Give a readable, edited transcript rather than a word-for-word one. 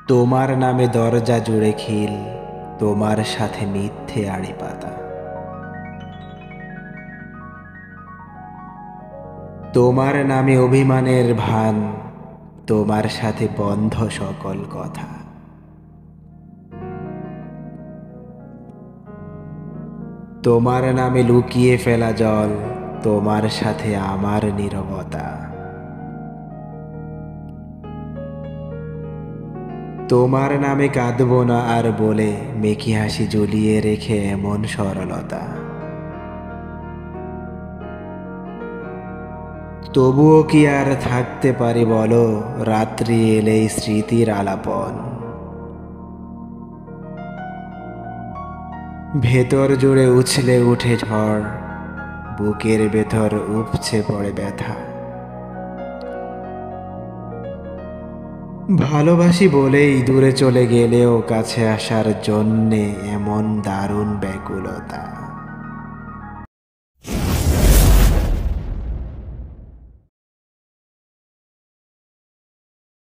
তোমার নামে দরজা জুড়ে খিল, তোমার সাথে মিথ্যে আড়ি পাতা। তোমার নামে অভিমানের ভান, তোমার সাথে বন্ধ সকল কথা। তোমার নামে লুকিয়ে ফেলা জল, তোমার সাথে আমার নীরবতা। তোমার নামে কাঁদব না আর বলে মেকি হাসি জ্বলিয়ে রেখে এমন সরলতা। তবুও কি আর থাকতে পারি বলো, রাত্রি এলেই স্মৃতির আলাপন। ভেতর জুড়ে উছলে উঠে ঝড়, বুকের ভেতর উপচে পড়ে ব্যথা। ভালোবাসি বলেই দূরে চলে গেলেও কাছে আসার জন্যে এমন দারুণ ব্যাকুলতা।